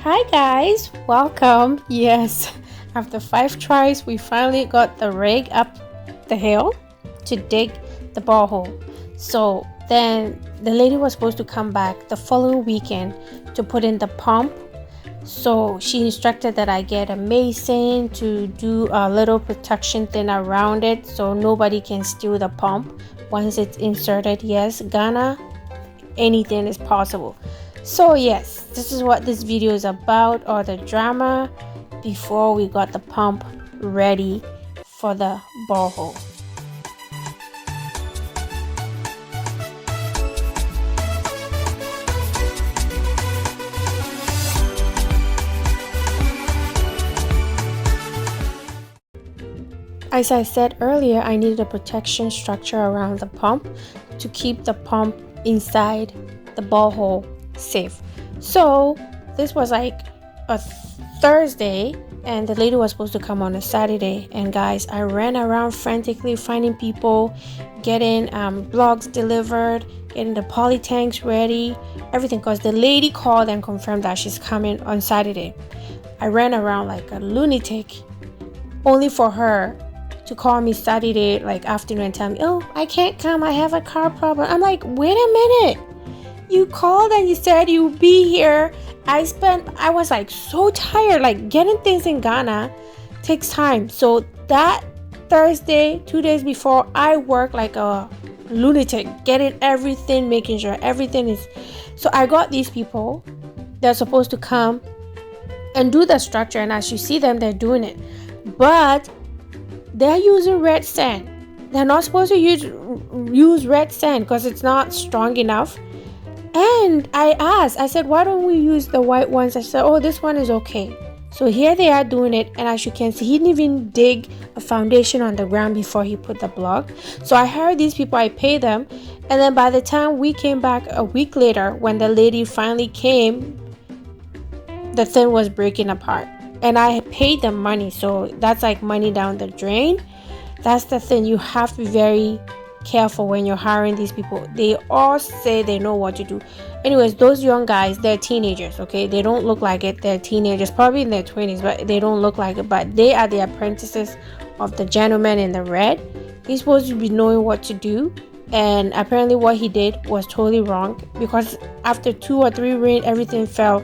Hi guys, welcome. Yes, after 5 tries, we finally got the rig up the hill to dig the borehole. So then the lady was supposed to come back the following weekend to put in the pump. So she instructed that I get a mason to do a little protection thing around it so nobody can steal the pump once it's inserted. Yes, Ghana, anything is possible. So yes, this is what this video is about, or the drama before we got the pump ready for the borehole. As I said earlier, I needed a protection structure around the pump to keep the pump inside the borehole safe. So this was like a Thursday and the lady was supposed to come on a Saturday, and guys, I ran around frantically finding people, getting blocks delivered, getting the poly tanks ready, everything, because the lady called and confirmed that she's coming on Saturday. I ran around like a lunatic only for her to call me Saturday like afternoon and tell me, oh, I can't come, I have a car problem. I'm like, wait a minute, you called and you said you'd be here. I was like so tired. Like, getting things in Ghana takes time. So that Thursday, 2 days before, I worked like a lunatic, getting everything, making sure everything is. So I got these people, they're supposed to come and do the structure, and as you see them, they're doing it, but they're using red sand. They're not supposed to use red sand because it's not strong enough. And I said, why don't we use the white ones? I said, oh, this one is okay. So here they are doing it, and as you can see, he didn't even dig a foundation on the ground before he put the block. So I hired these people, I paid them, and then by the time we came back a week later, when the lady finally came, the thing was breaking apart. And I paid them money, so that's like money down the drain. That's the thing, you have to be very careful when you're hiring these people. They all say they know what to do. Anyways, those young guys, they're teenagers, okay? They don't look like it. They're teenagers, probably in their 20s, but they don't look like it. But they are the apprentices of the gentleman in the red. He's supposed to be knowing what to do, and apparently what he did was totally wrong, because after 2 or 3 rain, everything fell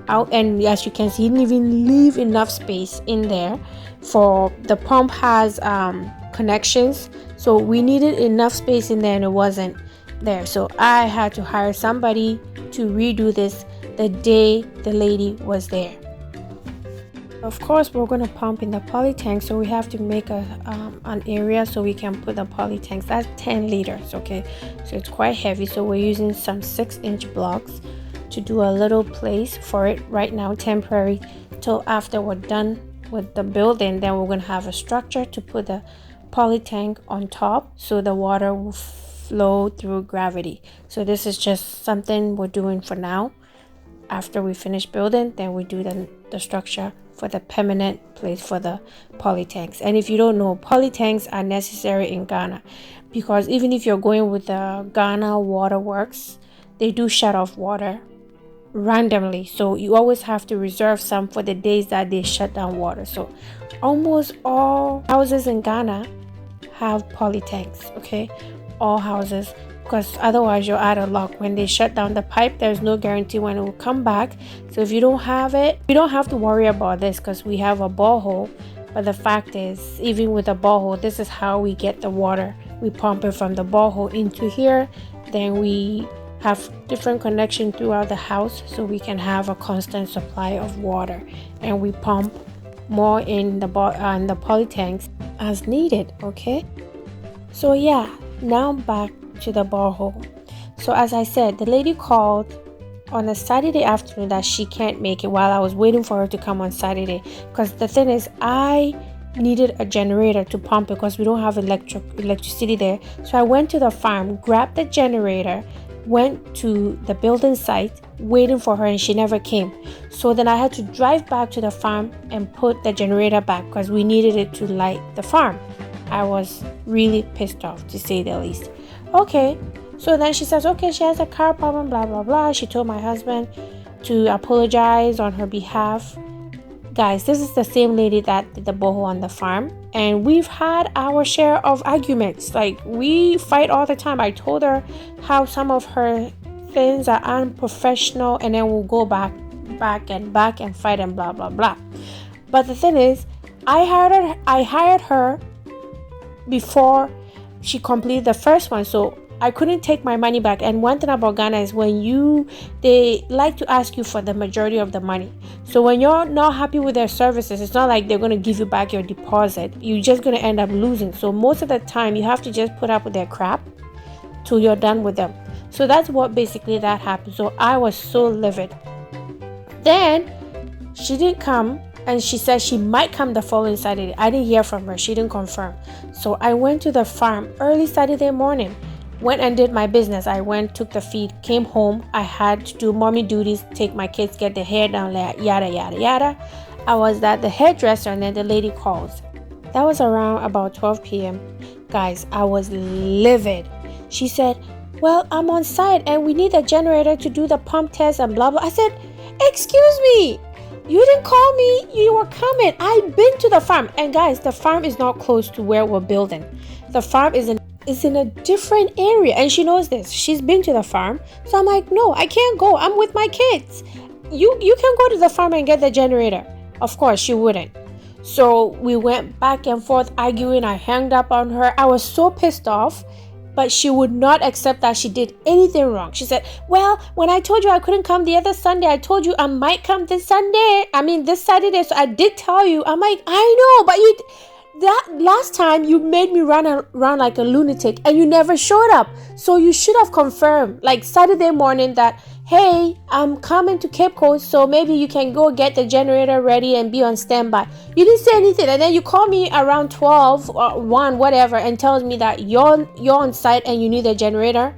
out, and as you can see, he didn't even leave enough space in there for the pump has connections, so we needed enough space in there and it wasn't there. So I had to hire somebody to redo this the day the lady was there. Of course, we're going to pump in the poly tank, so we have to make an area so we can put the poly tanks. That's 10 liters, okay? So it's quite heavy, so we're using some 6-inch blocks to do a little place for it right now, temporary, till after we're done with the building. Then we're going to have a structure to put the poly tank on top so the water will flow through gravity. So this is just something we're doing for now. After we finish building, then we do the structure for the permanent place for the poly tanks. And if you don't know, poly tanks are necessary in Ghana, because even if you're going with the Ghana waterworks, they do shut off water randomly, so you always have to reserve some for the days that they shut down water. So almost all houses in Ghana have poly tanks, okay? All houses, because otherwise you're out of luck. When they shut down the pipe, there's no guarantee when it will come back. So if you don't have it, you don't have to worry about this, because we have a borehole. But the fact is, even with a borehole, this is how we get the water. We pump it from the borehole into here, then we have different connection throughout the house so we can have a constant supply of water, and we pump more in the poly tanks as needed, okay? So yeah, now back to the borehole. So as I said, the lady called on a Saturday afternoon that she can't make it while I was waiting for her to come on Saturday, because the thing is, I needed a generator to pump it because we don't have electricity there. So I went to the farm, grabbed the generator, went to the building site waiting for her, and she never came. So then I had to drive back to the farm and put the generator back because we needed it to light the farm. I was really pissed off, to say the least. Okay, so then she says, okay, she has a car problem, blah blah blah. She told my husband, to apologize on her behalf. Guys, this is the same lady that did the boho on the farm, and we've had our share of arguments. Like, we fight all the time. I told her how some of her things are unprofessional, and then we'll go back and fight and blah blah blah. But the thing is, I hired her before she completed the first one, so I couldn't take my money back. And one thing about Ghana is they like to ask you for the majority of the money. So when you're not happy with their services, it's not like they're going to give you back your deposit. You're just going to end up losing. So most of the time, you have to just put up with their crap till you're done with them. So that's what basically that happened. So I was so livid. Then she didn't come, and she said she might come the following Saturday. I didn't hear from her. She didn't confirm. So I went to the farm early Saturday morning. Went and did my business. I went, took the feed, came home. I had to do mommy duties, take my kids, get the hair done, yada, yada, yada. I was at the hairdresser, and then the lady calls. That was around about 12 p.m. Guys, I was livid. She said, well, I'm on site, and we need a generator to do the pump test and blah, blah. I said, excuse me. You didn't call me. You were coming. I've been to the farm. And guys, the farm is not close to where we're building. The farm is in a different area, and she knows this. She's been to the farm. So I'm like, no, I can't go. I'm with my kids. You can go to the farm and get the generator. Of course, she wouldn't. So we went back and forth arguing. I hung up on her. I was so pissed off, but she would not accept that she did anything wrong. She said, well, when I told you I couldn't come the other Sunday, I told you I might come this Saturday. So I did tell you. I'm like, I know, but that last time you made me run around like a lunatic, and you never showed up. So you should have confirmed like Saturday morning that, hey, I'm coming to Cape Coast, so maybe you can go get the generator ready and be on standby. You didn't say anything, and then you call me around 12 or 1, whatever, and tells me that you're on site and you need a generator.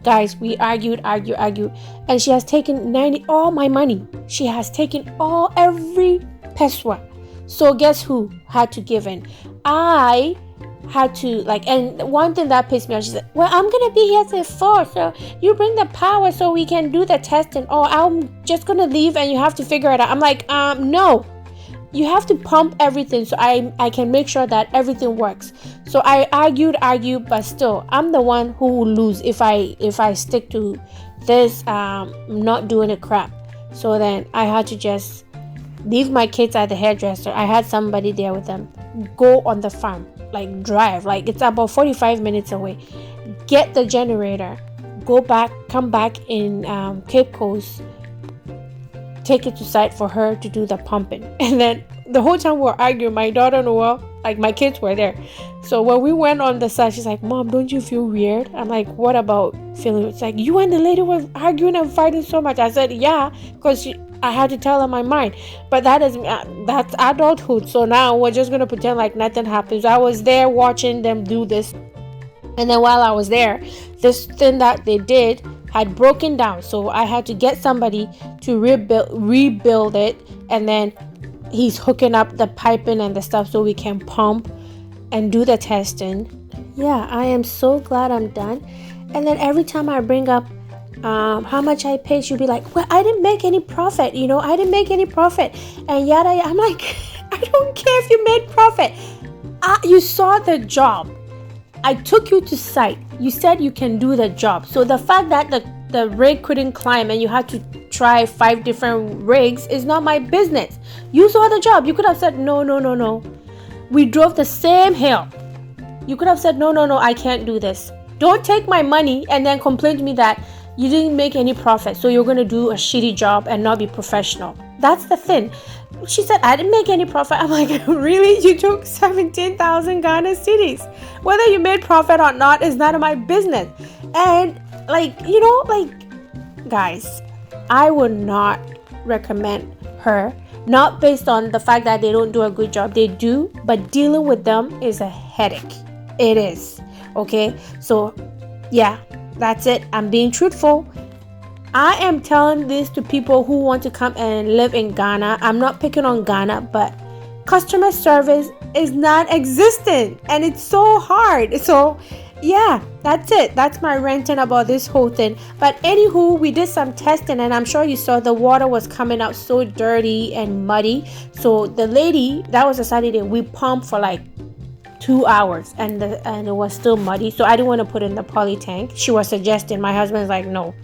Guys, we argued, and she has taken all my money. She has taken every pesewa. So guess who had to give in? I had to, and one thing that pissed me off, she said, well, I'm gonna be here till 4, so you bring the power so we can do the testing. Oh, I'm just gonna leave and you have to figure it out. I'm like, no, you have to pump everything so I can make sure that everything works. So I argued, but still I'm the one who will lose if I stick to this not doing a crap. So then I had to just leave my kids at the hairdresser. I had somebody there with them. Go on the farm, drive, it's about 45 minutes away. Get the generator, go back, come back in Cape Coast, take it to site for her to do the pumping. And then the whole time we're arguing, my daughter Noel, my kids were there. So when we went on the site, she's like, Mom, don't you feel weird? I'm like, what about feeling? It's like, you and the lady were arguing and fighting so much. I said, yeah, because I had to tell her my mind. But that's adulthood. So now we're just going to pretend like nothing happens. I was there watching them do this. And then while I was there, this thing that they did had broken down. So I had to get somebody to rebuild it. And then he's hooking up the piping and the stuff so we can pump and do the testing. Yeah, I am so glad I'm done. And then every time I bring up how much I paid, she'll be like, well, I didn't make any profit, I didn't make any profit, and yada. I'm like, I don't care if you made profit. You saw the job. I took you to site. You said you can do the job. So the fact that the rig couldn't climb and you had to try 5 different rigs is not my business. You saw the job. You could have said, no. We drove the same hill. You could have said, no, I can't do this. Don't take my money and then complain to me that you didn't make any profit, so you're going to do a shitty job and not be professional. That's the thing. She said, I didn't make any profit. I'm like, really? You took 17,000 Ghana cedis. Whether you made profit or not is none of my business. And guys, I would not recommend her, not based on the fact that they don't do a good job. They do, but dealing with them is a headache. It is. Okay, so yeah, that's it. I'm being truthful. I am telling this to people who want to come and live in Ghana. I'm not picking on Ghana, but customer service is non-existent and it's so hard. So Yeah, that's it. That's my ranting about this whole thing. But anywho, we did some testing, and I'm sure you saw the water was coming out so dirty and muddy. So the lady, that was a Saturday, we pumped for like 2 hours, and it was still muddy. So I didn't want to put it in the poly tank. She was suggesting. My husband's like, no.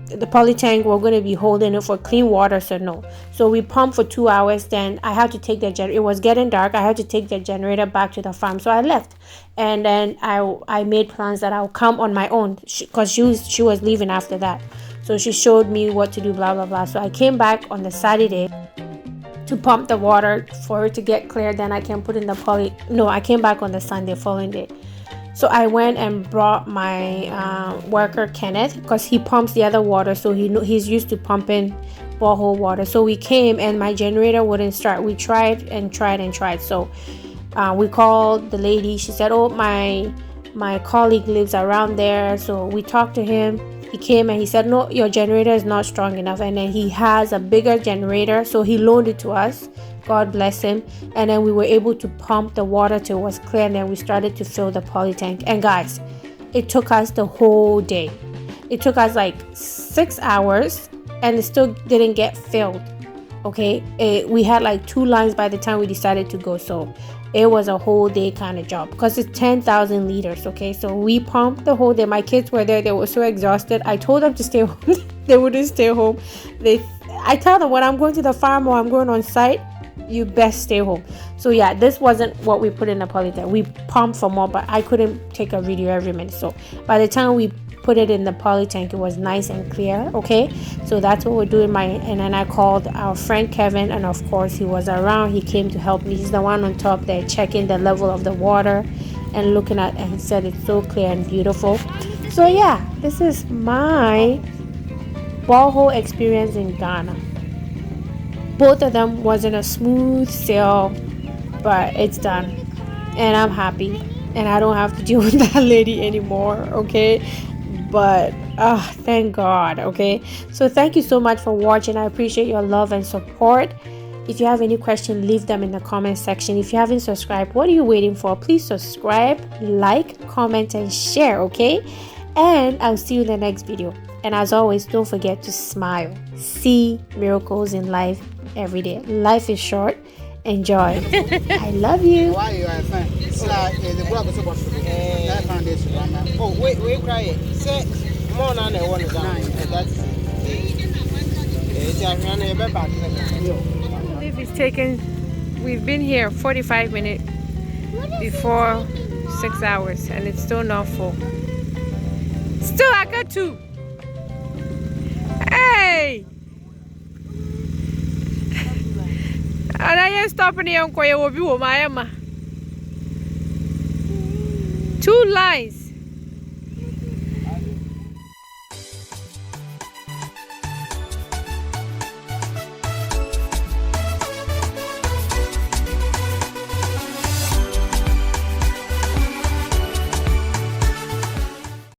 The poly tank, we're going to be holding it for clean water, so no. So we pumped for 2 hours. Then I had to take the it was getting dark. I had to take the generator back to the farm, so I left. And then I made plans that I'll come on my own, because she was leaving after that. So she showed me what to do, blah blah blah. So I came back on the Saturday to pump the water for it to get clear. Then I can put in the poly. No, I came back on the Sunday following day. So I went and brought my worker Kenneth, because he pumps the other water, so he's used to pumping borehole water. So we came and my generator wouldn't start. We tried and tried and tried. So we called the lady. She said, "Oh, my colleague lives around there." So we talked to him. He came and he said, "No, your generator is not strong enough." And then he has a bigger generator, so he loaned it to us. God bless him. And then we were able to pump the water till it was clear, and then we started to fill the poly tank. And guys, it took us the whole day. It took us like 6 hours, and it still didn't get filled. Okay, we had like 2 lines by the time we decided to go. So it was a whole day kind of job, because it's 10,000 liters. Okay, so we pumped the whole day. My kids were there. They were so exhausted. I told them to stay home. They wouldn't stay home. I tell them, when I'm going to the farm or I'm going on site, you best stay home. So yeah, this wasn't what we put in the poly tank. We pumped for more, but I couldn't take a video every minute. So by the time we put it in the poly tank, it was nice and clear. Okay, so that's what we're doing. And then I called our friend Kevin, and of course he was around. He came to help me. He's the one on top there checking the level of the water and looking at, and he said it's so clear and beautiful. So yeah, this is my borehole experience in Ghana. Both of them wasn't a smooth sail, but it's done, and I'm happy, and I don't have to deal with that lady anymore. Okay, but thank God. Okay, so thank you so much for watching. I appreciate your love and support. If you have any question, leave them in the comment section. If you haven't subscribed, what are you waiting for? Please subscribe, like, comment, and share. Okay, and I'll see you in the next video. And as always, don't forget to smile. See miracles in life every day. Life is short. Enjoy. I love you. Why you are fine? The brother is supposed to be. I found this one. Oh, wait, cry. Say, more than I want to die. That's Leave is taken. We've been here 45 minutes before 6 hours, and it's still not full. Still, I got 2. Hey! And I am stopping here on Koya will be with my Emma. 2 lines.